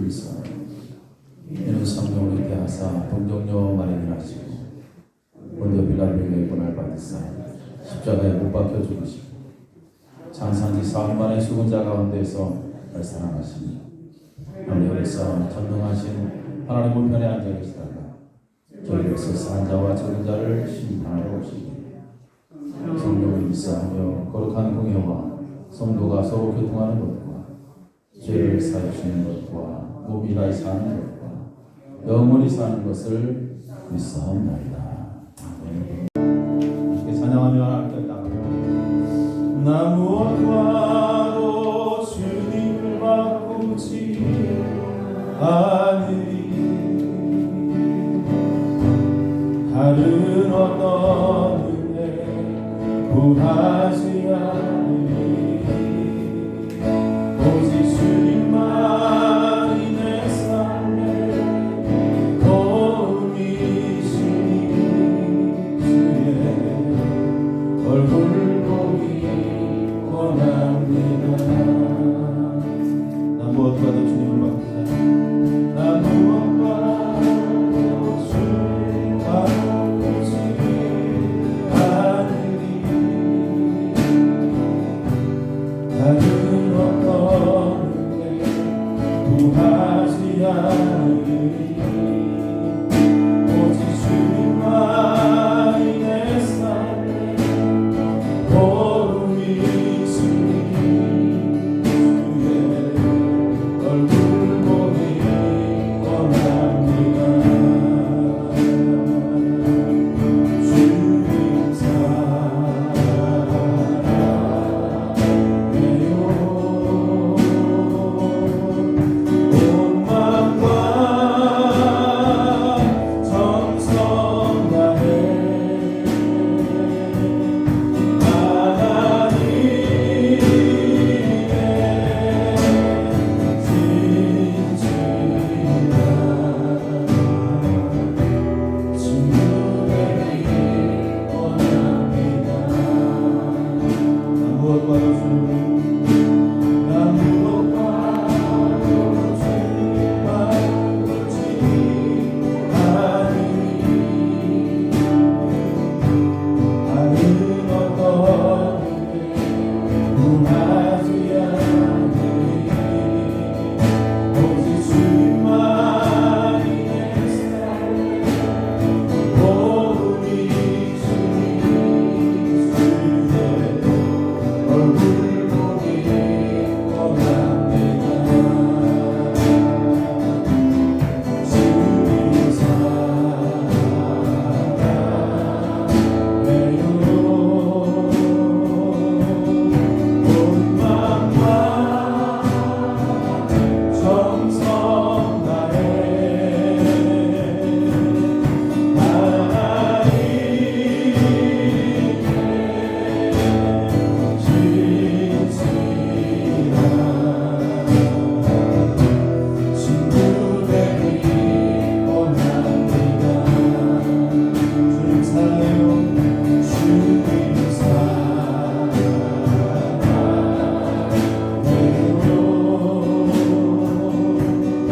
믿사 이는 성령으로 대하사 동정녀 마리아를 하시고 본디오 빌라도에게 고난을 받으사 십자가에 못 박혀 죽으시고 장사한 지 사흘 만에 죽은 자 가운데서 살아나시니 하늘에서 전능하신 하나님 우편에 앉아 계시다가 저희에서 산 자와 죽은 자를 심판하러 오시니 성령을 믿사하며 거룩한 공예와 성도가 서로 교통하는 것과 죄를 사하시는 것과 무비가 사는 것과 영원히 사는 것을 믿사옵나이다. 아멘. 이렇게 찬양하며 함께 따르며 나 무엇과도 주님을 바꾸지 않으리 다른 어떤 은혜 구하지 않으리 오직 주님만이 내 삶의 도움이시니 주의 얼굴 보기 원합니다. 나 무엇과도 주님을 바꾸자. 나 무엇과도 주님을 바꾸지 않으리 다른 어떤 은혜 구하지 않으리 오직 주님만이 내 삶의 도움이시니 주의 얼굴 보기 원합니다. 주님 사랑해요 온 마음과 정성 다해 하나님의 진실한 친구되기 원합니다. 나 무엇과도 나 무엇과도 주님 바꾸지 않으리 다른 어떤 은혜 구하지 않으리 오직 주님만이 내 삶의 도움이시니 주의 얼굴 보기 원합니다. 주님 사랑해요 온 마음과 정성 다해 하나님의 진실한 친구되기 원합니다. 주님 사랑해요 주님 사랑해요 온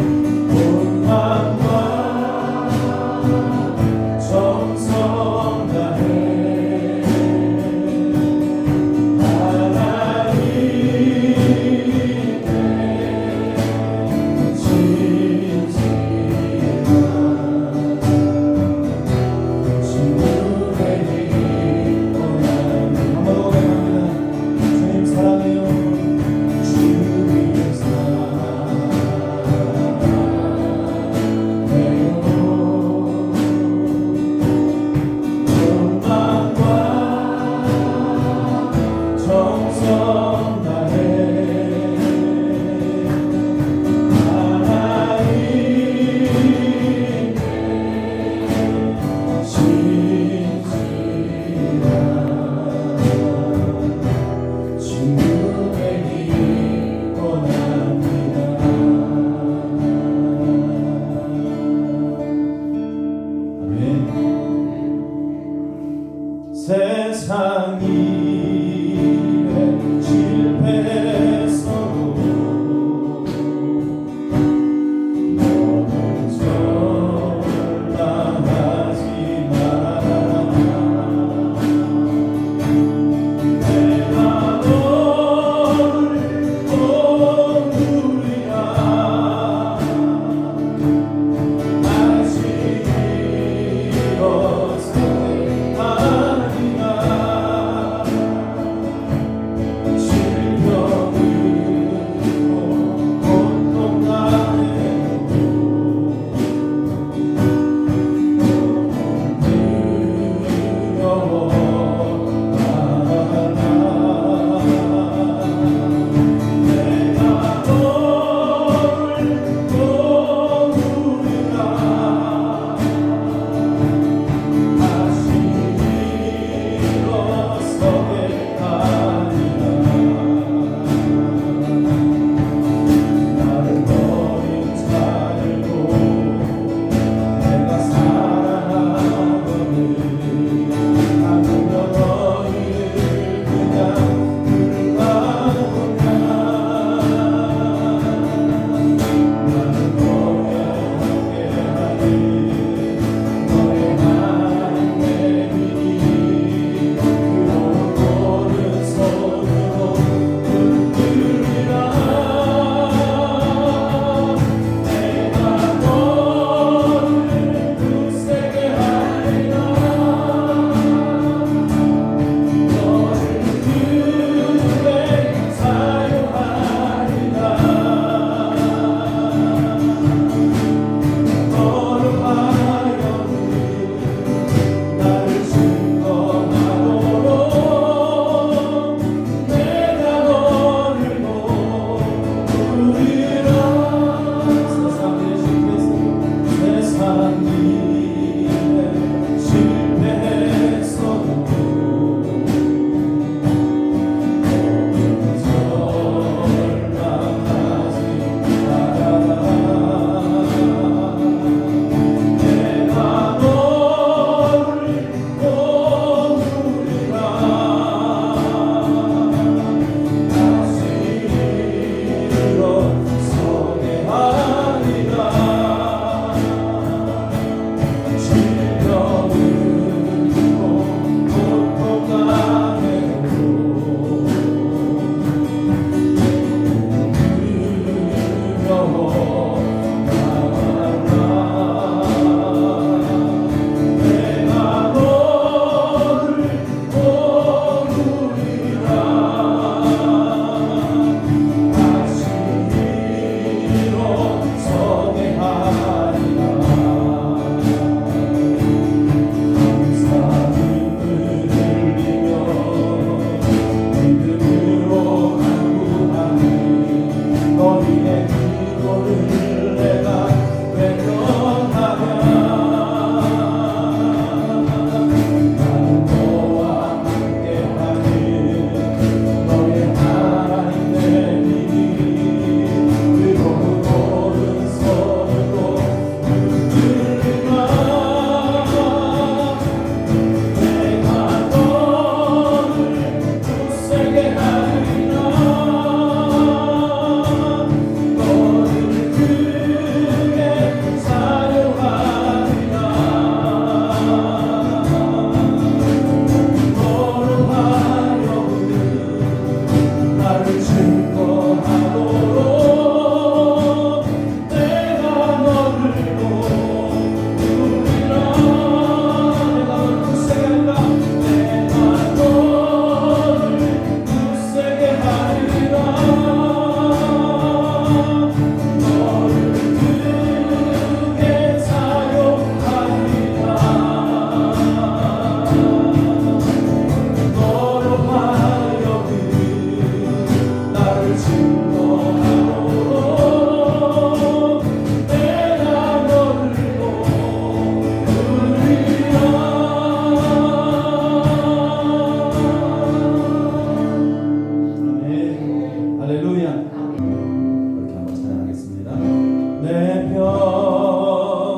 내 평생에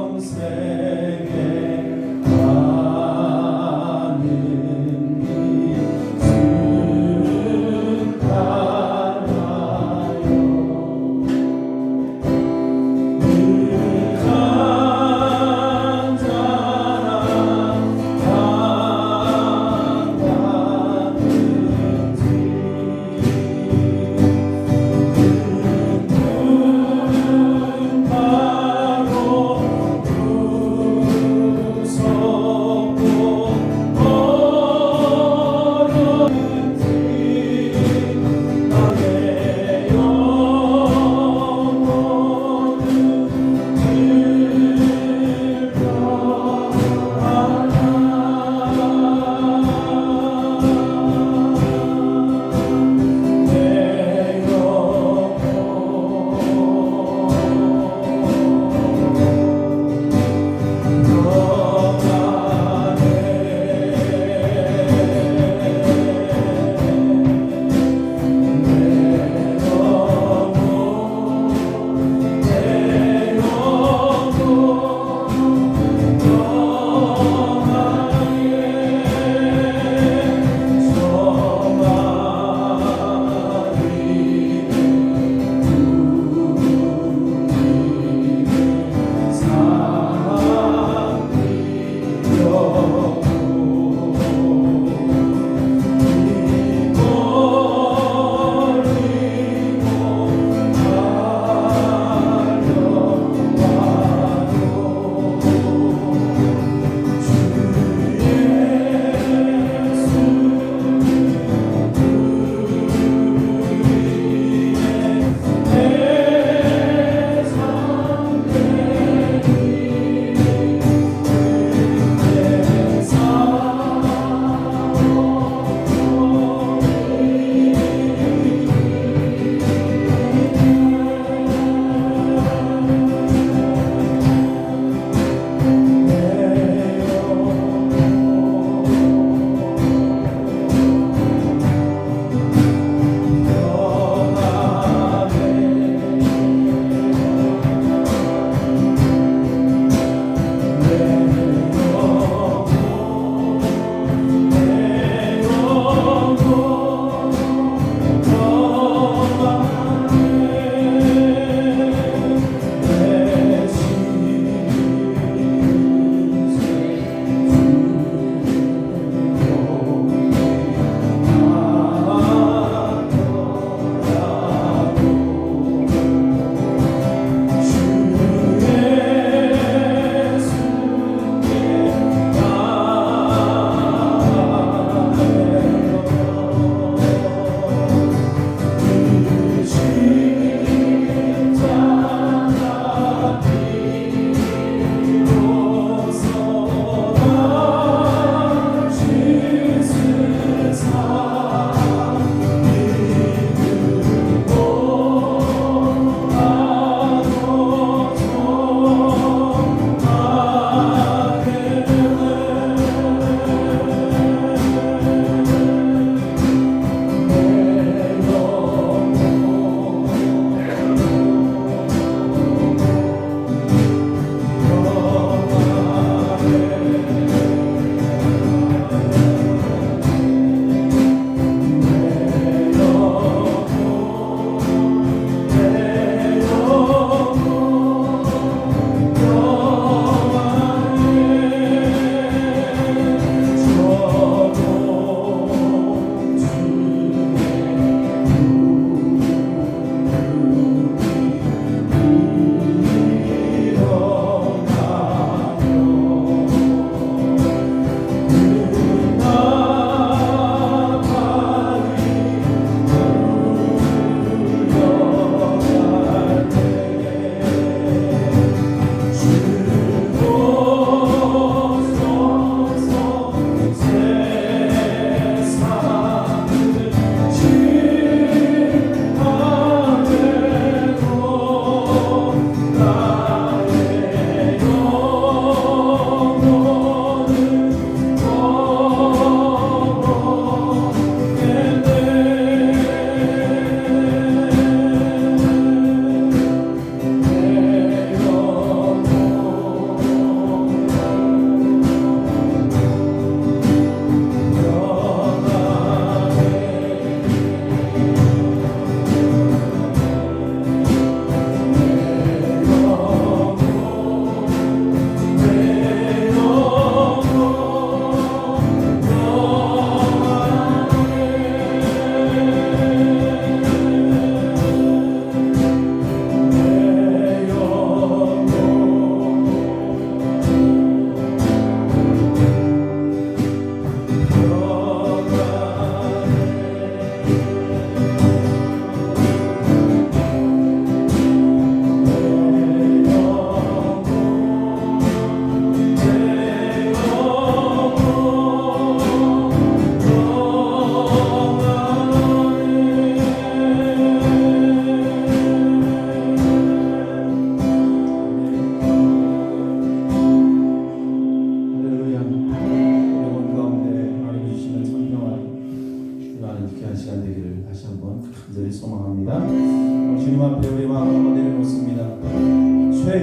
가는 길을 따라요 늘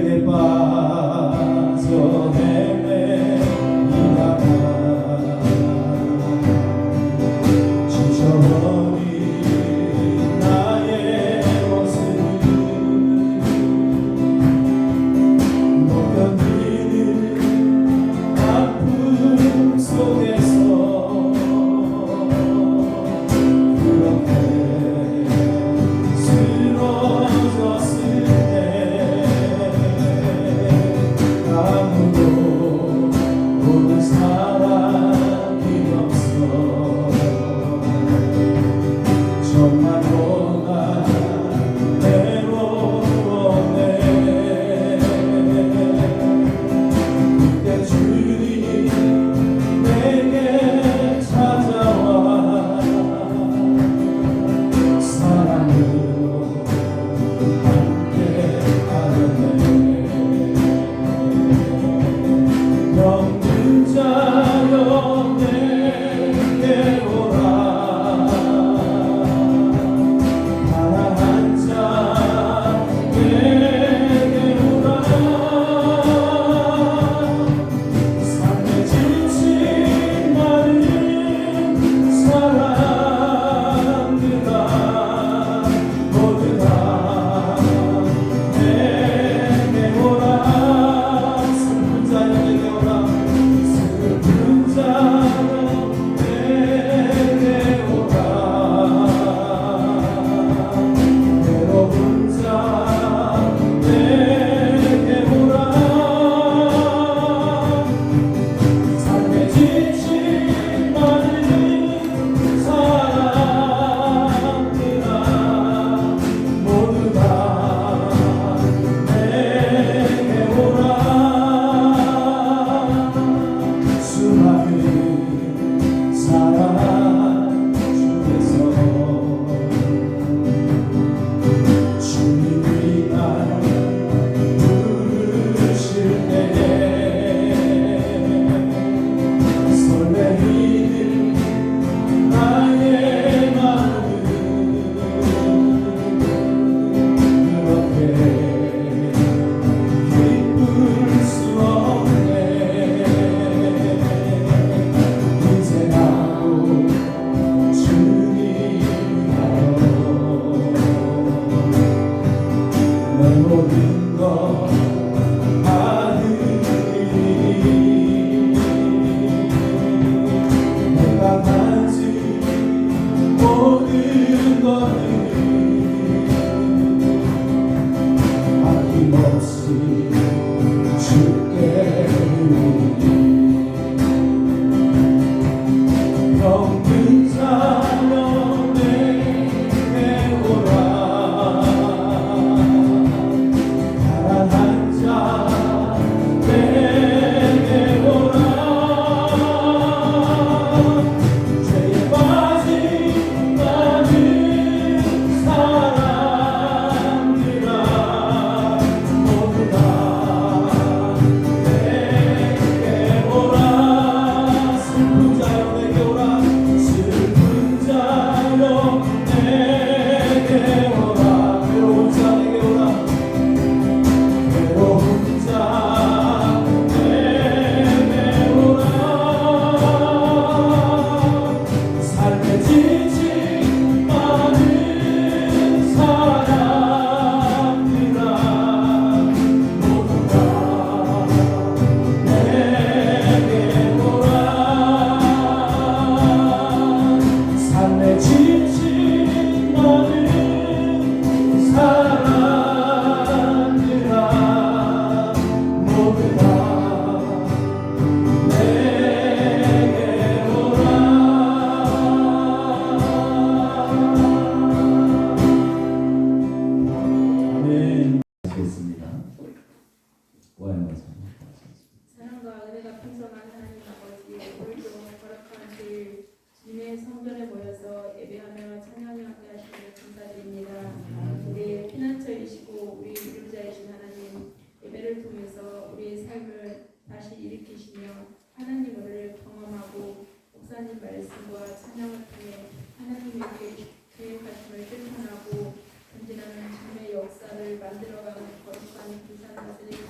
내게 빠져 헤매이다가 지쳐버린 나의 모습을 못 견디는 아픔 속에서 그렇게 쓰러졌을 때 아무도 보는 사람이 없어 정말로 난 외로웠네. 그때 주님 내게 찾아와 사랑으로 함께 하였네. 병든 자여 내게 오라 가난한 자 내게 오라 삶에 지친 많은 사람들아 모두 다 내게 오라 슬픈 자여 내게 오라 슬픈 자여 내게 오라 외로운 자 내게 오라 삶에 지친 많은 사람들아 모두 다 내게 오라 수많은 사랑 중에서 주님이 날 부르실 때에 설레이는 나의 마음은 그렇게 기쁠 수 없네. 이제 나도 주님이여 내 모든 것 아느니 내가 가진 모든 것을 아낌없이 주께 드리니 병든 자여 내게 오라 가난한 자 내게 오라 죄에 빠진 많은 사람들아 모두 다 내게 오라 슬픈 자여 내게 오라 슬픈 자여 내게 오라 외로운 자 내게 오라 외로운 자 내게 오라 삶에 지친 많은 사람들아 모두 다 내게 오라 삶에 지친 많은 사람들아 모두 다 내게 오라 아멘. 하겠습니다. 고하여서 사랑과 은혜가 풍성한 하나님 아버지, 오늘도 거룩한 주일 주님의 성전에 모여서 예배하며 찬양하며 함께 하시는 감사드립니다. 우리 피난처이시고 우리 위로자이신 하나님, 예배를 통해서 우리의 삶을 다시 일으키시며 하나님 은혜를 경험하고 목사님 말씀과 찬양을 통해 하나님의 계획하심을 실천하고 전진하는 주님의 역사를 만들어가는 거룩한 감사를 드립니다.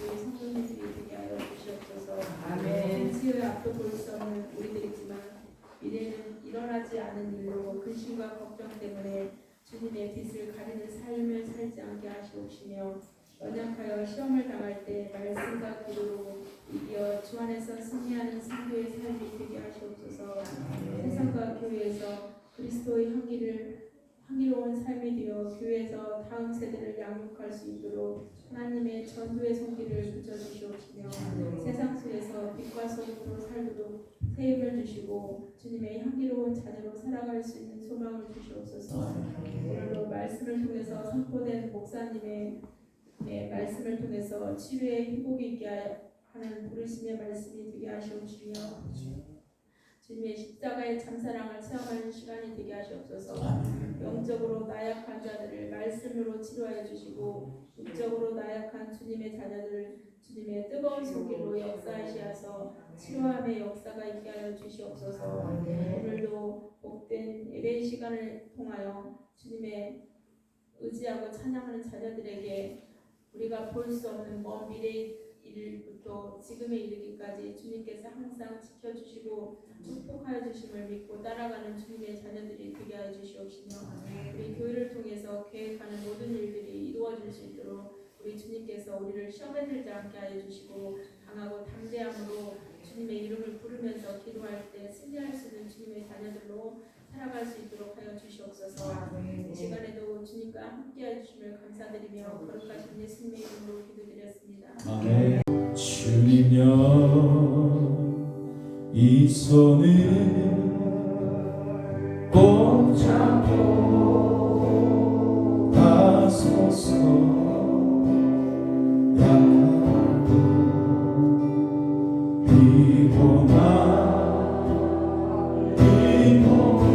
불안과 걱정 때문에 주님의 빛을 가리는 삶을 살지 않게 하시옵시며 연약하여 시험을 당할 때 말씀과 기도로 이겨 주 안에서 승리하는 성도의 삶이 되게 하시옵소서. 세상과 교회에서 그리스도의 향기로운 삶이 되어 교회에서 다음 세대를 양육할 수 있도록 하나님의 전도의 손길을 붙여주시옵시며 세상 속에서 빛과 소금으로 살도록 새 힘을 주시고 주님의 향기로운 자녀로 살아갈 수 있는 소망을 주시옵소서. 오늘도 말씀을 통해서 선포된 목사님의 말씀을 통해서 치유의 회복이 있게 하는 부르심의 말씀이 되게 하시옵시며 주님의 십자가의 참사랑을 체험하는 시간이 되게 하시옵소서. 영적으로 나약한 자들을 말씀으로 치료하여 주시고 육적으로 나약한 주님의 자녀들을 주님의 뜨거운 손길로 역사하시어서 치료함의 역사가 있게 하여 주시옵소서. 오늘도 복된 예배 시간을 통하여 주님의 의지하고 찬양하는 자녀들에게 우리가 볼 수 없는 먼 미래의 일부터 지금에 이르기까지 주님께서 항상 지켜주시고 축복하여 주심을 믿고 따라가는 주님의 자녀들이 되게 하여 주시옵시며 우리 교회를 통해서 계획하는 모든 일들이 이루어질 수 있도록 우리 주님께서 우리를 시험에 들지 않게 하여 주시고 강하고 담대함으로 주님의 이름을 부르면서 기도할 때 승리할 수 있는 주님의 자녀들로 살아갈 수 있도록 하여 주시옵소서. 이 시간에도 주님과 함께해 주심을 감사드리며 거룩하신 예수님의 이름으로 기도드렸습니다. 아멘. 주님여 이 손을 꼭 잡고 가소서. 약하고 피곤한 이 몸을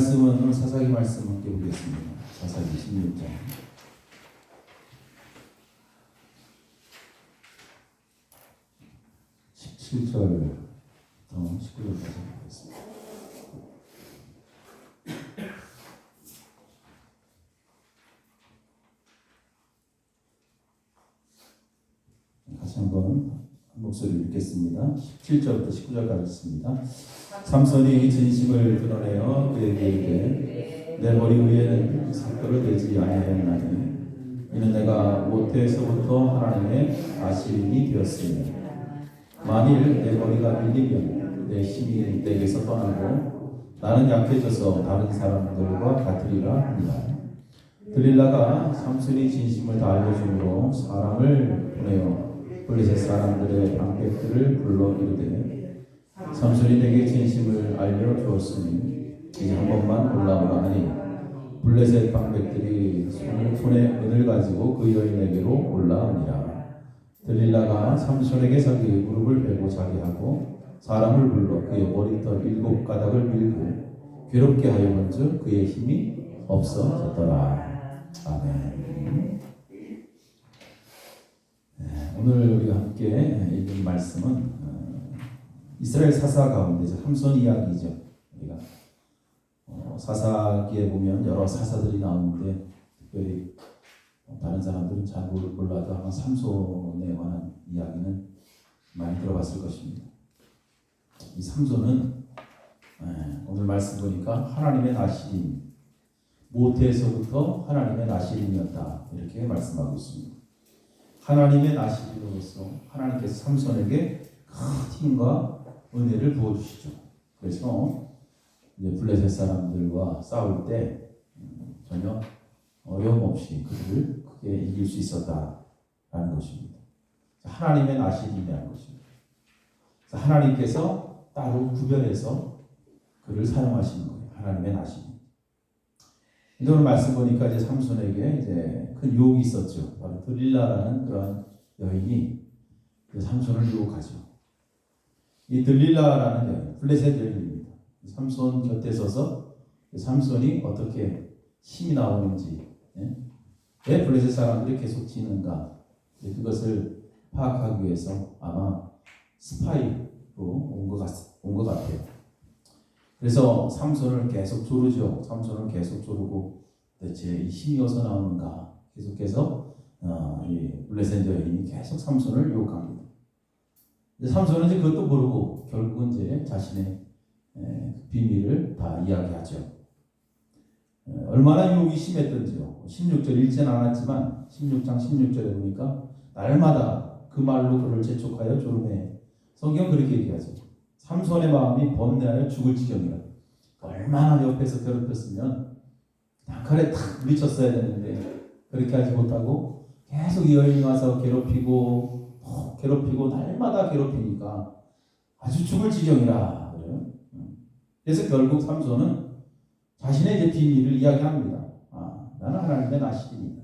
말씀은 오늘 사사기 말씀 함께 보겠습니다. 사사기 16장 17절부터 19절까지 보겠습니다. 다시 한번 목소리를 읽겠습니다. 17절부터 19절까지 있습니다. 삼손이 진심을 드러내어 그에게 이르되 내 머리 위에는 삭도를 대지 아니하였나니 이는 내가 모태에서부터 하나님의 아시림이 되었으니 만일 내 머리가 밀리면 내 힘이 내게서 떠나고 나는 약해져서 다른 사람들과 같으리라 합니다. 들릴라가 삼손이 진심을 다 알려주므로 사람을 보내어 블레셋 사람들의 방백들을 불러 이르되 삼손이 내게 진심을 알려주었으니 이제 한 번만 올라오라 하니 블레셋 방백들이 손에 은을 가지고 그 여인에게로 올라오니라. 들릴라가 삼손에게 자기 무릎을 베고 자기하고 사람을 불러 그의 머리털 7가닥을 밀고 괴롭게 하여본즉 그의 힘이 없어졌더라. 아멘. 오늘 우리가 함께 읽은 말씀은 이스라엘 사사 가운데 삼손 이야기죠. 우리가 사사기에 보면 여러 사사들이 나오는데 특별히 다른 사람들은 잘 몰라도 아마 삼손에 관한 이야기는 많이 들어봤을 것입니다. 이 삼손은 오늘 말씀 보니까 하나님의 나시림, 모태에서부터 하나님의 나시림이었다 이렇게 말씀하고 있습니다. 하나님의 나시림으로서 하나님께서 삼손에게 큰 힘과 은혜를 부어주시죠. 그래서 이제 블레셋 사람들과 싸울 때 전혀 어려움 없이 그들을 크게 이길 수 있었다라는 것입니다. 하나님의 나시림이라는 것입니다. 하나님께서 따로 구별해서 그를 사용하시는 거예요. 하나님의 나시림. 오늘 말씀 보니까 이제 삼손에게 이제 큰 유혹이 있었죠. 바로 들릴라라는 그런 여인이 삼손을 유혹하죠. 이 들릴라라는 여인, 블레셋 여인입니다. 삼손 곁에 서서 삼손이 어떻게 힘이 나오는지, 왜 블레셋 사람들이 계속 지는가, 그것을 파악하기 위해서 아마 스파이로 온 것 같아요. 그래서 삼손을 계속 조르죠. 삼손을 계속 조르고 대체 이 힘이 어디서 나오는가 계속해서 이 블레셋 여인이 계속 삼손을 유혹합니다. 삼손은 이제 그것도 모르고 결국은 이제 자신의 비밀을 다 이야기하죠. 얼마나 유혹이 심했던지요. 16절 읽지는 않았지만 16장 16절에 보니까 날마다 그 말로 그를 재촉하여 조르매. 성경 그렇게 얘기하죠. 삼손의 마음이 번뇌하여 죽을 지경이라. 얼마나 옆에서 괴롭혔으면 단칼에 탁 물리쳤어야 되는데 그렇게 하지 못하고 계속 이 여인이 와서 괴롭히고 날마다 괴롭히니까 아주 죽을 지경이라 그래요. 그래서 결국 삼손은 자신의 이제 비밀을 이야기합니다. 나는 하나님의 나시림이다.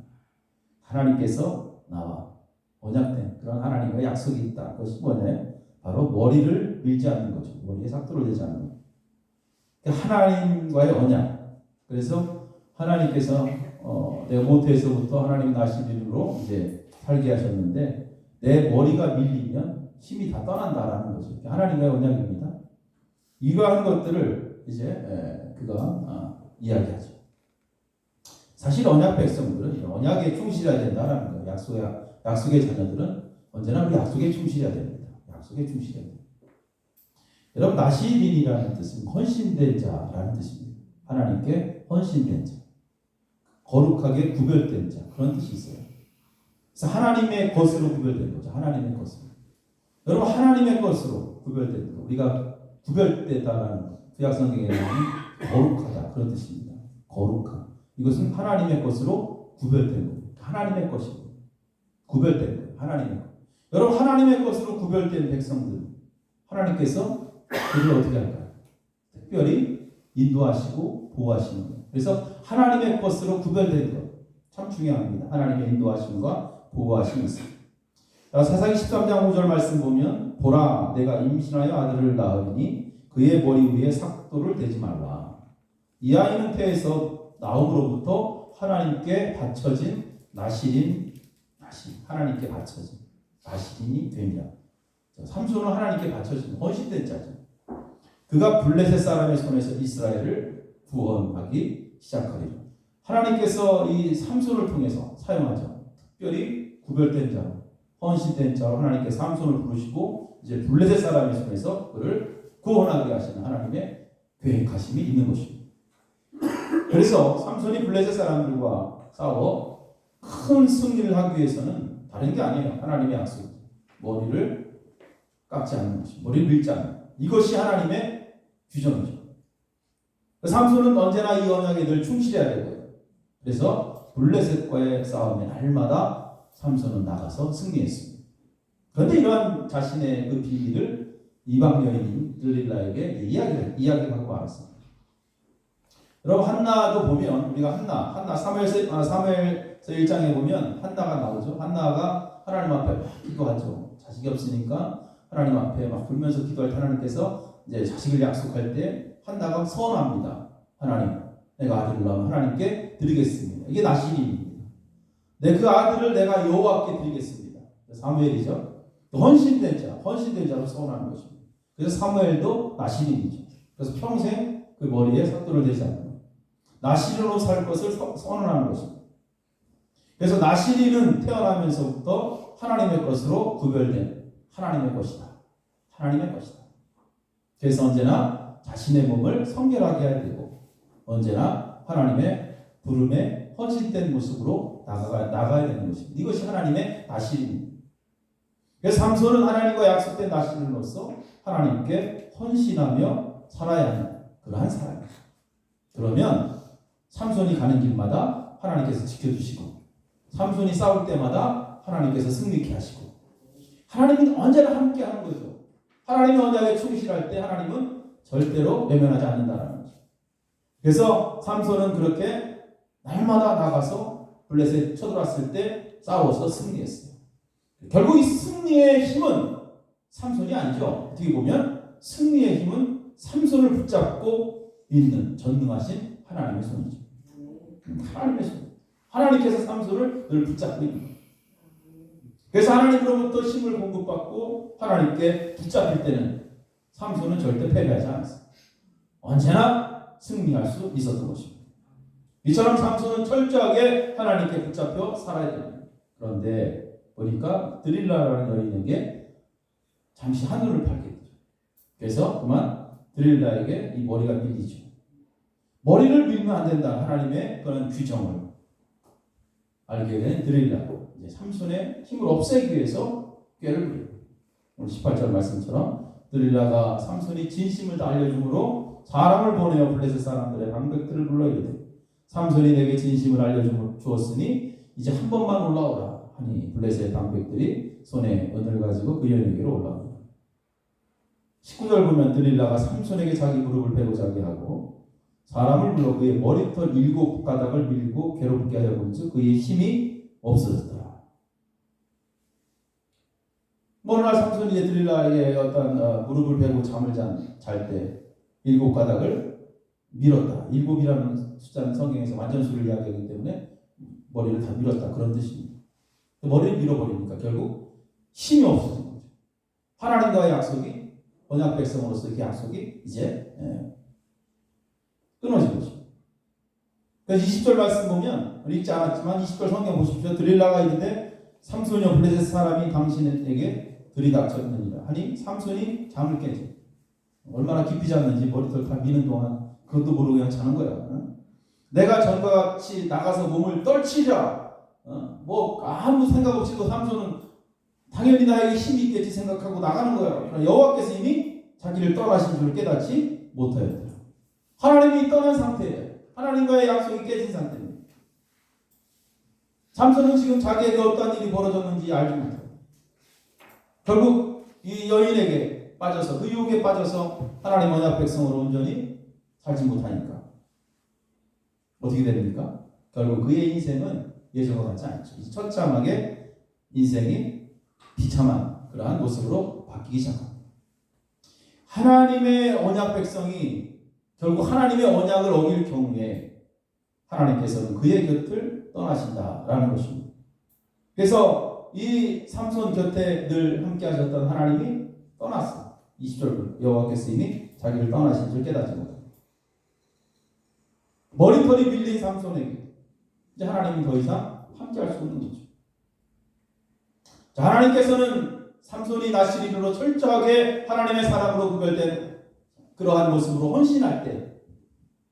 하나님께서 나와 언약된 그런 하나님과 약속이 있다. 그것이 뭐냐면 바로 머리를 밀지 않는 거죠. 머리에 삭도를 대지 않는 거죠. 하나님과의 언약. 그래서 하나님께서 내가 모태에서부터 하나님 나시림으로 이제 살게 하셨는데 내 머리가 밀리면 힘이 다 떠난다라는 거죠. 하나님과의 언약입니다. 이러한 것들을 이제 그가 이야기하죠. 사실 언약 백성들은 언약에 충실해야 된다라는 거예요. 약속의 자녀들은 언제나 그 약속에 충실해야 됩니다. 약속에 충실해야 됩니다. 여러분 나시림이라는 뜻은 헌신된 자라는 뜻입니다. 하나님께 헌신된 자, 거룩하게 구별된 자 그런 뜻이 있어요. 그래서 하나님의 것으로 구별된 거죠. 하나님의 것으로. 여러분 하나님의 것으로 구별된 거. 우리가 구별되다라는 것. 구약성경에는 거룩하다 그런 뜻입니다. 거룩함. 이것은 하나님의 것으로 구별된 거예요. 하나님의 것이고 구별된 거예요. 하나님의 것. 여러분 하나님의 것으로 구별된 백성들 하나님께서 그들을 어떻게 할까요? 특별히 인도하시고 보호하시는 거예요. 그래서 하나님의 것으로 구별된 것 참 중요합니다. 하나님의 인도하심과 보호하심이 있습니다. 사사기 13장 5절 말씀 보면 보라 내가 임신하여 아들을 낳으리니 그의 머리 위에 삭도를 대지 말라. 이 아이는 태에서 나옴으로부터 하나님께 바쳐진 하나님께 바쳐진 나실인이 됩니다. 삼손은 하나님께 바쳐진 헌신된 자죠. 그가 블레셋 사람의 손에서 이스라엘을 구원하기 시작하리라. 하나님께서 이 삼손을 통해서 사용하죠. 특별히 구별된 자로, 헌신된 자로 하나님께 삼손을 부르시고 이제 블레셋 사람의 손에서 그를 구원하게 하시는 하나님의 계획하심이 있는 것입니다. 그래서 삼손이 블레셋 사람들과 싸워 큰 승리를 하기 위해서는 다른 게 아니에요. 하나님의 약속. 머리를 깎지 않는 것이, 머리를 밀지 않는 이것이 하나님의 규정이죠. 삼손은 언제나 이 언약에 늘 충실해야 되고요. 그래서 블레셋과의 싸움에 날마다 삼손은 나가서 승리했습니다. 그런데 이러한 자신의 그 비밀을 이방 여인인 들릴라에게 이야기하고 말았습니다. 여러분, 한나도 보면 우리가 한나 사무엘서 1장에 보면 한나가 나오죠. 한나가 하나님 앞에 막 기도하죠. 자식이 없으니까 하나님 앞에 막 울면서 기도할 때 하나님께서 이제 자식을 약속할 때 한나가 선언합니다. 하나님, 내가 아들을 낳으면 하나님께 드리겠습니다. 이게 나실입니다. 그 아들을 내가 여호와께 드리겠습니다. 사무엘이죠. 헌신된 자로 선언하는 것입니다. 그래서 사무엘도 나실인이죠. 그래서 평생 그 머리에 삭도를 대지 않는 나실인으로 살 것을 선언하는 것입니다. 그래서 나실인은 태어나면서부터 하나님의 것으로 구별된 하나님의 것이다. 하나님의 것이다. 그래서 언제나 자신의 몸을 성결하게 해야 되고 언제나 하나님의 부름에 헌신된 모습으로 나가야 되는 것입니다. 이것이 하나님의 나실입니다. 그래서 삼손은 하나님과 약속된 나실인으로서 하나님께 헌신하며 살아야 하는 그러한 사람입니다. 그러면 삼손이 가는 길마다 하나님께서 지켜주시고 삼손이 싸울 때마다 하나님께서 승리케 하시고 하나님은 언제나 함께 하는 거죠. 하나님의 언약에 충실할 때 하나님은 절대로 외면하지 않는다는 거죠. 그래서 삼손은 그렇게 날마다 나가서 블레셋에 쳐들어왔을 때 싸워서 승리했어요. 결국 이 승리의 힘은 삼손이 아니죠. 어떻게 보면 승리의 힘은 삼손을 붙잡고 있는 전능하신 하나님의 손이죠. 하나님의 손. 하나님께서 삼손을 늘 붙잡고 있는 거예요. 그래서 하나님으로부터 힘을 공급받고 하나님께 붙잡힐 때는 삼손은 절대 패배하지 않았어요. 언제나 승리할 수 있었던 것입니다. 이처럼 삼손은 철저하게 하나님께 붙잡혀 살아야 됩니다. 그런데 보니까 드릴라라는 여인에게 잠시 한눈을 팔게 되죠. 그래서 그만 드릴라에게 이 머리가 밀리죠. 머리를 밀면 안 된다. 하나님의 그런 규정을 알게 된 드릴라. 이제 삼손의 힘을 없애기 위해서 꾀를 부려요. 오늘 18절 말씀처럼 드릴라가 삼손이 진심을 다 알려줌으로 사람을 보내어 블레셋 사람들의 방백들을 불러 이르되 삼손이 내게 진심을 알려주었으니 이제 한 번만 올라오라 하니 블레셋 방백들이 손에 은을 가지고 그 여인에게로 올라옵니다. 19절 보면 드릴라가 삼손에게 자기 무릎을 베고 자게 하고 사람을 불러 그의 머리털 7가닥을 밀고 괴롭게 하여 본즉 그의 힘이 없어졌더라. 어느 날 삼손이 드릴라에게 어떤 무릎을 베고 잠을 잘 때 7가닥을 밀었다. 7이라는 숫자는 성경에서 완전수를 이야기하기 때문에 머리를 다 밀었다. 그런 뜻입니다. 머리를 밀어버리니까 결국 힘이 없어진 거죠. 하나님과의 약속이 언약 백성으로서 그 약속이 이제 끊어진 거죠. 그래서 20절 말씀 보면 읽지 않았지만 20절 성경 보십시오. 드릴라가 이르되 삼손이여 블레셋 사람이 당신에게 들이닥쳤느니라 하니 삼손이 잠을 깨죠. 얼마나 깊이 잤는지 머리털 다 미는 동안 그것도 모르고 그냥 자는 거야. 내가 전과 같이 나가서 몸을 떨치자. 뭐 아무 생각 없이도 삼손은 당연히 나에게 힘이 있겠지 생각하고 나가는 거야. 여호와께서 이미 자기를 떠나신 줄 깨닫지 못하였다. 하나님이 떠난 상태예요. 하나님과의 약속이 깨진 상태입니다. 삼손은 지금 자기에게 어떤 일이 벌어졌는지 알지 못해요. 결국 이 여인에게 빠져서 그 유혹에 빠져서 하나님 언약 백성으로 온전히 살지 못하니까 어떻게 됩니까? 결국 그의 인생은 예전과 같지 않죠. 처참하게 인생이 비참한 그러한 모습으로 바뀌기 시작합니다. 하나님의 언약 백성이 결국 하나님의 언약을 어길 경우에 하나님께서는 그의 곁을 떠나신다라는 것입니다. 그래서 이 삼손 곁에 늘 함께 하셨던 하나님이 떠났어요. 20절 여호와께서 이미 자기를 떠나신 줄 깨닫지 못합니다. 머리털이 밀린 삼손에게 이제 하나님이 더 이상 함께 할 수 없는 거죠. 자, 하나님께서는 삼손이 나시린으로 철저하게 하나님의 사람으로 구별된 그러한 모습으로 헌신할 때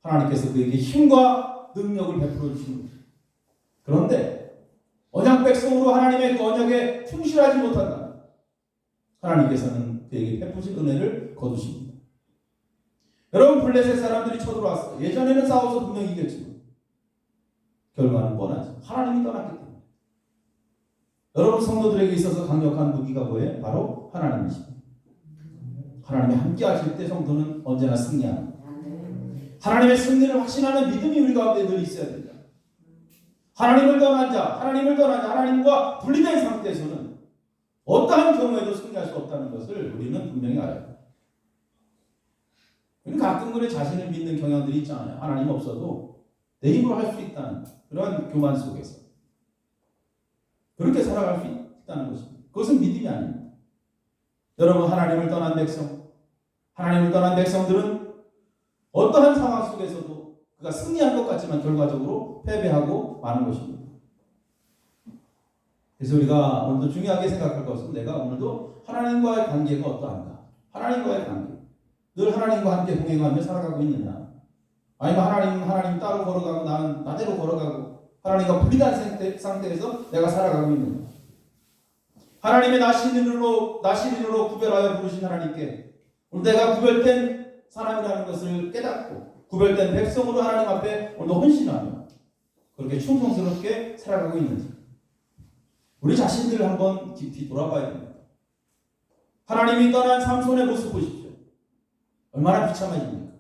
하나님께서 그에게 힘과 능력을 베풀어 주시는 거죠. 그런데 언약 백성으로 하나님의 그 언약에 충실하지 못한다. 하나님께서는 그에게 베푸신 은혜를 거두십니다. 여러분, 블레셋 사람들이 쳐들어왔어요. 예전에는 싸워서 분명히 이겼지만 결과는 뻔하죠. 하나님이 떠났기 때문에. 여러분 성도들에게 있어서 강력한 무기가 뭐예요? 바로 하나님이십니다. 하나님이 함께 하실 때 성도는 언제나 승리합니다. 하나님의 승리를 확신하는 믿음이 우리 가운데 늘 있어야 됩니다. 하나님을 떠난 자, 하나님과 분리된 상태에서는 어떠한 경우에도 승리할 수 없다는 것을 우리는 분명히 알아야 합니다. 가끔 그래 자신을 믿는 경향들이 있잖아요. 하나님 없어도 내 힘으로 할 수 있다는 그런 교만 속에서 그렇게 살아갈 수 있다는 것입니다. 그것은 믿음이 아닙니다. 여러분, 하나님을 떠난 백성들은 어떠한 상황 속에서도 그가 승리한 것 같지만 결과적으로 패배하고 마는 것입니다. 그래서 우리가 오늘도 중요하게 생각할 것은 내가 오늘도 하나님과의 관계가 어떠한가? 하나님과의 관계. 늘 하나님과 함께 동행하며 살아가고 있느냐? 아니면 하나님 따로 걸어가고 나는 나대로 걸어가고 하나님과 분리된 상태에서 내가 살아가고 있느냐? 하나님의 나시린으로 구별하여 부르신 하나님께 오늘 내가 구별된 사람이라는 것을 깨닫고 구별된 백성으로 하나님 앞에 오늘도 헌신하며 그렇게 충성스럽게 살아가고 있는지 우리 자신들을 한번 깊이 돌아봐야 됩니다. 하나님이 떠난 삼손의 모습 보십시오. 얼마나 비참해집니까?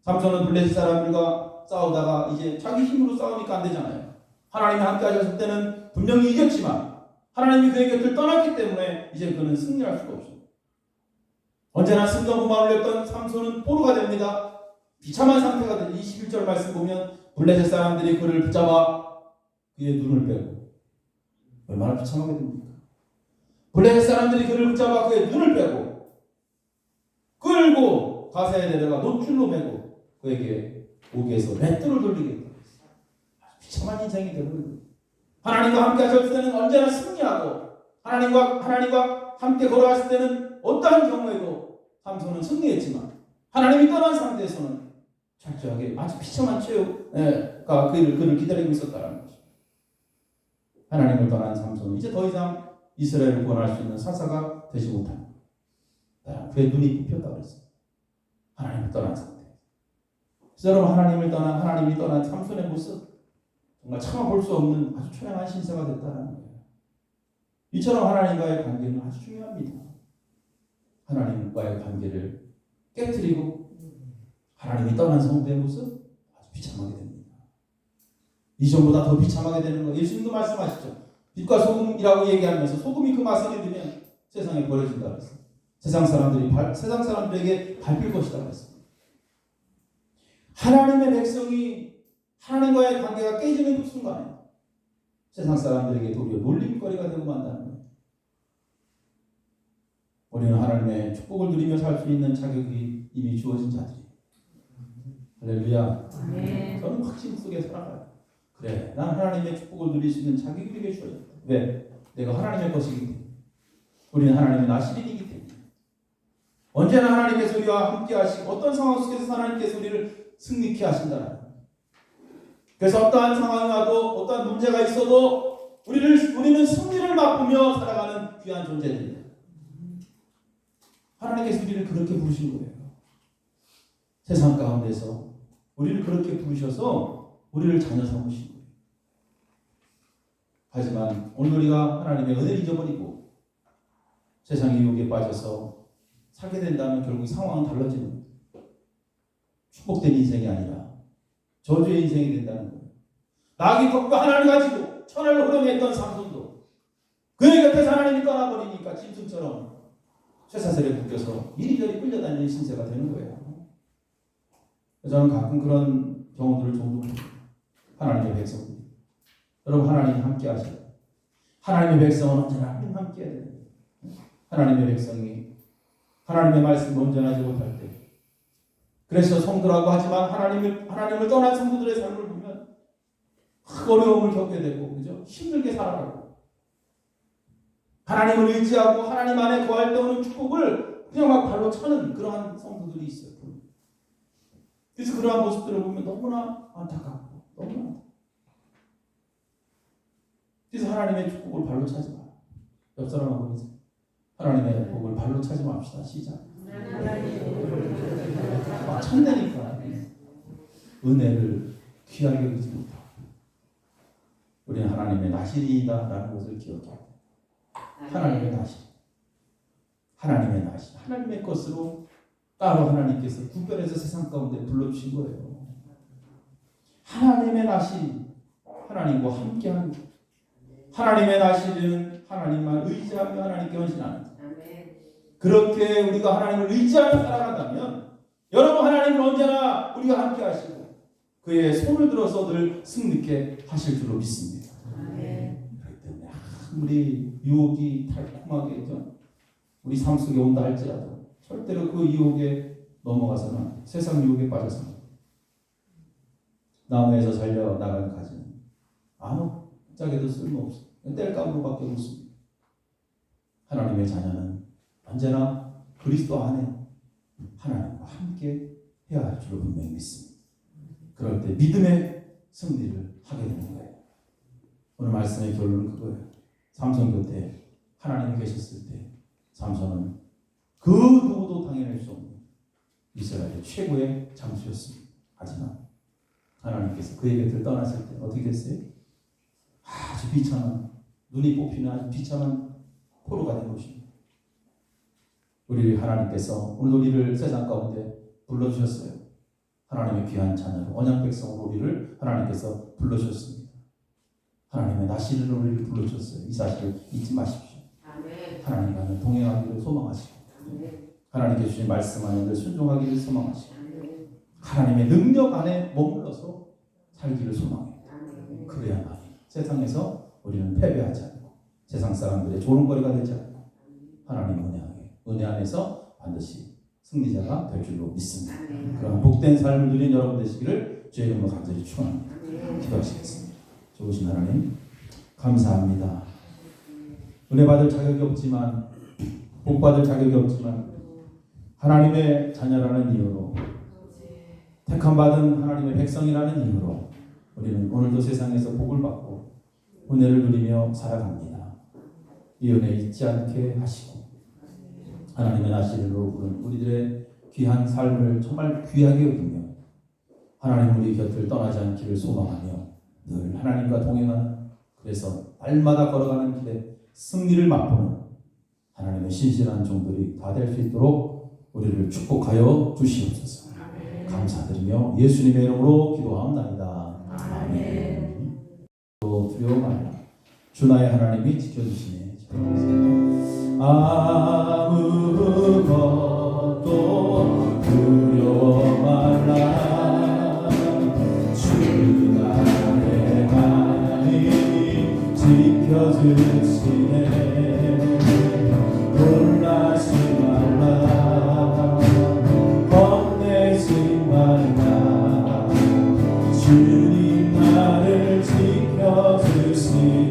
삼손은 블레셋 사람들과 싸우다가 이제 자기 힘으로 싸우니까 안 되잖아요. 하나님이 함께 하셨을 때는 분명히 이겼지만 하나님이 그의 곁을 떠났기 때문에 이제 그는 승리할 수가 없어요. 언제나 승전부만 올렸던 삼손은 포로가 됩니다. 비참한 상태가 되죠. 21절 말씀 보면 블레셋 사람들이 그를 붙잡아 그의 눈을 빼고 얼마나 비참하게 됩니까? 블레셋 사람들이 그를 붙잡아 그의 눈을 빼고 끌고 가사에 내려가 노줄로 매고 그에게 목에서 맷돌을 돌리게 했다. 비참한 인생이 되는 하나님과 함께 하셨을 때는 언제나 승리하고 하나님과 함께 걸어갔을 때는 어떠한 경우에도 삼손은 승리했지만 하나님이 떠난 상태에서는 철저하게 아주 비참한 최후가 그를 기다리고 있었다는 것입니다. 하나님을 떠난 삼손은 이제 더 이상 이스라엘을 구원할 수 있는 사사가 되지 못합니다. 그의 눈이 뽑혔다고 그랬어요. 하나님을 떠난 상태. 그래서 여러분, 하나님이 떠난 삼손의 모습 정말 참아볼 수 없는 아주 초라한 신세가 됐다는 거예요. 이처럼 하나님과의 관계는 아주 중요합니다. 하나님과의 관계를 깨뜨리고 하나님이 떠난 성도의 모습 아주 비참하게 됩니다. 이전보다 더 비참하게 되는 거 예수님도 말씀하시죠. 빛과 소금이라고 얘기하면서 소금이 그 맛을 잃으면 세상에 버려진다고 했어요. 세상 사람들에게 밟힐 것이라고 했습니다. 하나님의 백성이 하나님과의 관계가 깨지는 그 순간에 세상 사람들에게 도리어 놀림거리가 되고 만다는 거예요. 우리는 하나님의 축복을 누리며 살 수 있는 자격이 이미 주어진 자들이에요. 할렐루야. 네. 저는 확신 속에 살아가요. 그래, 난 하나님의 축복을 누릴 수 있는 자격이 우리에게 주어졌다. 왜? 내가 하나님의 것이기 때문에. 우리는 하나님의 나시린이기 때문에. 언제나 하나님께서 우리와 함께 하시고 어떤 상황 속에서 하나님께서 우리를 승리케 하신다는 거예요. 그래서 어떠한 상황이 와도 어떠한 문제가 있어도 우리는 승리를 맛보며 살아가는 귀한 존재들입니다. 하나님께서 우리를 그렇게 부르신 거예요. 세상 가운데서 우리를 그렇게 부르셔서 우리를 자녀 삼으신 거예요. 하지만 오늘 우리가 하나님의 은혜를 잊어버리고 세상의 유혹에 빠져서 살게 된다면 결국 상황은 달라지는 거예요. 축복된 인생이 아니라 저주의 인생이 된다는 거예요. 나귀 덕과 하나를 가지고 천하를 호령했던 삼손도 그의 곁에서 하나님이 떠나버리니까 짐승처럼 쇠사슬에 묶여서 이리저리 끌려다니는 신세가 되는 거예요. 저는 가끔 그런 경우들을 종종 봅니다. 하나님의 백성들. 여러분, 하나님 함께 하셔요. 하나님의 백성은 언제나 하나님 함께 해야 돼요. 하나님의 백성이 하나님의 말씀을 온전하지 못할 때, 그래서 성도라고 하지만 하나님을 떠난 성도들의 삶을 보면 큰 어려움을 겪게 되고, 그죠? 힘들게 살아가고, 하나님을 의지하고 하나님 안에 거할 때 오는 축복을 그냥 막 발로 차는 그러한 성도들이 있어요. 그래서 그러한 모습들을 보면 너무나 안타깝고, 너무나. 그래서 하나님의 축복을 발로 차지 마. 옆 사람하고 이제 하나님의 복을 발로 차지 맙시다. 시작. 천대니까 은혜를 귀하게 여기지 못하고 우리는 하나님의 나실이다라는 것을 기억해야 돼. 하나님의 나실, 하나님의 나실, 하나님의 것으로 따로 하나님께서 구별해서 세상 가운데 불러주신 거예요. 하나님의 나실, 하나님과 함께하는, 하나님의 나실은 하나님만 의지하며 하나님께 헌신하는. 그렇게 우리가 하나님을 의지하며 살아간다면 여러분, 하나님은 언제나 우리가 함께 하시고 그의 손을 들어서 늘 승리케 하실 줄로 믿습니다. 그렇기 때문에 아무리 유혹이 달콤하게 우리 삶 속에 온다 할지라도 절대로 그 유혹에 넘어가서는, 세상 유혹에 빠져서는 나무에서 잘려 나가는 가지는 아무 짝에도 쓸모없어. 뗄감으로밖에 없습니다. 하나님의 자녀는 언제나 그리스도 안에 하나님과 함께 해야 할 줄로 분명히 믿습니다. 그럴 때 믿음의 승리를 하게 되는 거예요. 오늘 말씀의 결론은 그거예요. 삼손 곁에 하나님이 계셨을 때 삼손은 그 누구도 당해낼 수 없는 이스라엘의 최고의 장수였습니다. 하지만 하나님께서 그의 곁을 떠났을 때 어떻게 됐어요? 아주 비참한, 눈이 뽑히는 아주 비참한 포로가 된 것입니다. 우리 하나님께서 오늘 우리를 세상 가운데 불러주셨어요. 하나님의 귀한 자녀로, 언약 백성으로 우리를 하나님께서 불러주셨습니다. 하나님의 나시를 우리를 불러주셨어요. 이 사실을 잊지 마십시오. 하나님과는 동행하기를 소망하시고, 하나님께 주신 말씀 안에 늘 순종하기를 소망하시고, 하나님의 능력 안에 머물러서 살기를 소망해요. 그래야만 세상에서 우리는 패배하지 않고 세상 사람들의 조롱거리가 되지 않고 하나님 은혜 안에서 반드시 승리자가 될 줄로 믿습니다. 그런 복된 삶을 누린 여러분 되시기를 주의 이름으로 간절히 축원합니다. 기도하시겠습니다. 좋으신 하나님, 감사합니다. 은혜 받을 자격이 없지만, 복 받을 자격이 없지만 하나님의 자녀라는 이유로, 택함 받은 하나님의 백성이라는 이유로 우리는 오늘도 세상에서 복을 받고 은혜를 누리며 살아갑니다. 이 은혜 잊지 않게 하시고 하나님의 나시로 부른 우리들의 귀한 삶을 정말 귀하게 여기며 하나님 우리 곁을 떠나지 않기를 소망하며 늘 하나님과 동행하는, 그래서 날마다 걸어가는 길에 승리를 맛보는 하나님의 신실한 종들이 다 될 수 있도록 우리를 축복하여 주시옵소서. 감사드리며 예수님의 이름으로 기도하옵나이다. 아멘. 또 두려워 말라. 주 나의 하나님이 지켜주시네. 아무것도 두려워 말라. 주 나의 하나님이 지켜주시네. 놀라지 말라. 겁내지 말라. 주님 나를 지켜주시네.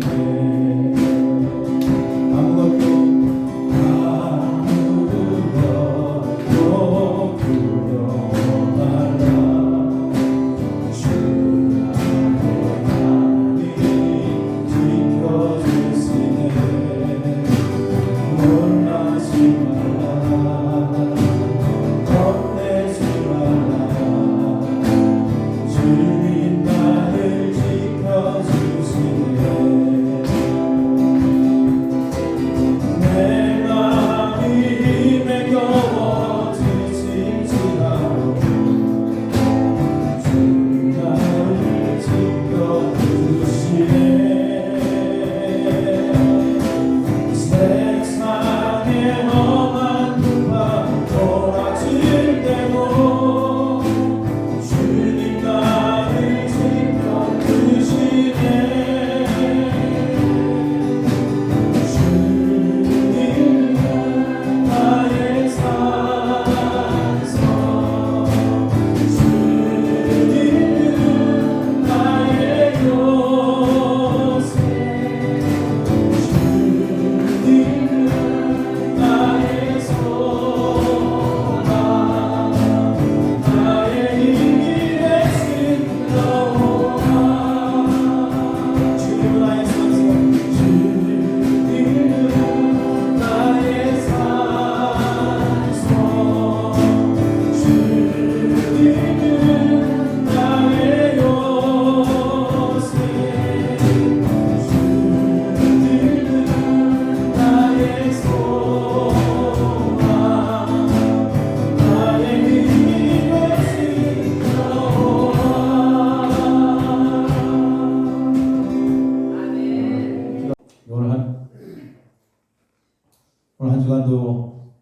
한 주간도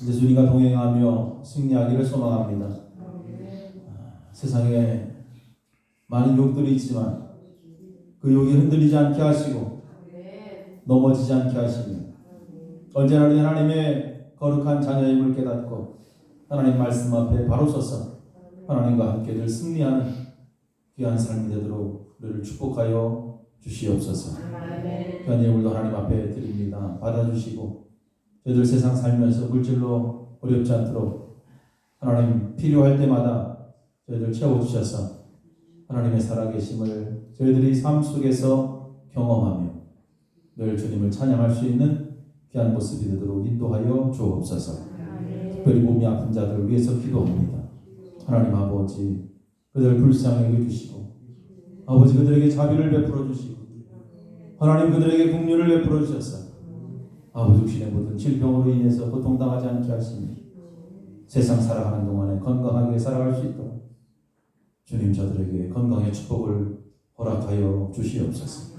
이제 주님과 동행하며 승리하기를 소망합니다. 세상에 많은 욕들이 있지만 그 욕이 흔들리지 않게 하시고 넘어지지 않게 하시며 언제나 우리 하나님의 거룩한 자녀임을 깨닫고 하나님 말씀 앞에 바로 서서 하나님과 함께 늘 승리하는 귀한 삶이 되도록 우리를 축복하여 주시옵소서. 귀한 예물도 하나님 앞에 드립니다. 받아주시고 저희들 세상 살면서 물질로 어렵지 않도록 하나님 필요할 때마다 저희들 채워주셔서 하나님의 살아계심을 저희들이 삶 속에서 경험하며 늘 주님을 찬양할 수 있는 귀한 모습이 되도록 인도하여 주옵소서. 특별히 몸이 아픈 자들을 위해서 기도합니다. 하나님 아버지 그들을 불쌍히 여겨주시고 아버지 그들에게 자비를 베풀어 주시고 하나님 그들에게 긍휼을 베풀어 주셔서 아버지 육신의 모든 질병으로 인해서 고통당하지 않게 하시니 세상 살아가는 동안에 건강하게 살아갈 수 있도록 주님 저들에게 건강의 축복을 허락하여 주시옵소서.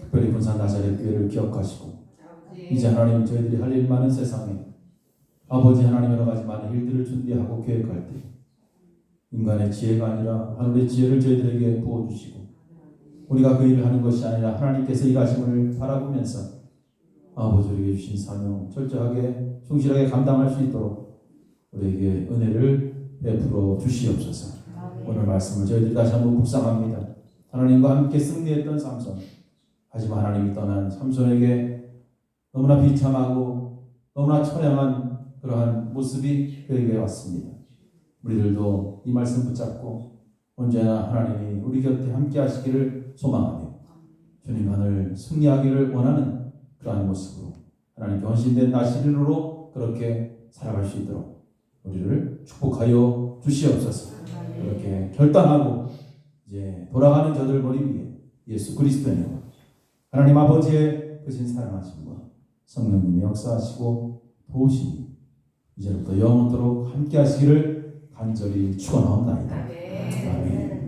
특별히 군산 나사렛 교회를 기억하시고 이제 하나님 저희들이 할 일 많은 세상에 아버지 하나님 여러 가지 많은 일들을 준비하고 계획할 때 인간의 지혜가 아니라 하늘의 지혜를 저희들에게 부어주시고 우리가 그 일을 하는 것이 아니라 하나님께서 일하심을 바라보면서 아버지 우리에게 주신 사명 철저하게 충실하게 감당할 수 있도록 우리에게 은혜를 베풀어 주시옵소서. 오늘 말씀을 저희들이 다시 한번 묵상합니다. 하나님과 함께 승리했던 삼손, 하지만 하나님이 떠난 삼손에게 너무나 비참하고 너무나 처량한 그러한 모습이 그에게 왔습니다. 우리들도 이 말씀 붙잡고 언제나 하나님이 우리 곁에 함께 하시기를 소망하며 주님 하늘 승리하기를 원하는 그러한 모습으로 하나님께 헌신된 나시린으로 그렇게 살아갈 수 있도록 우리를 축복하여 주시옵소서. 그렇게 결단하고 이제 돌아가는 저들 머리 위에 예수 그리스도의 이름으로 하나님 아버지의 크신 사랑하심과 성령님의 역사하시고 도우심이 이제부터 영원토록 함께 하시기를 간절히 축원하옵나이다. 아멘.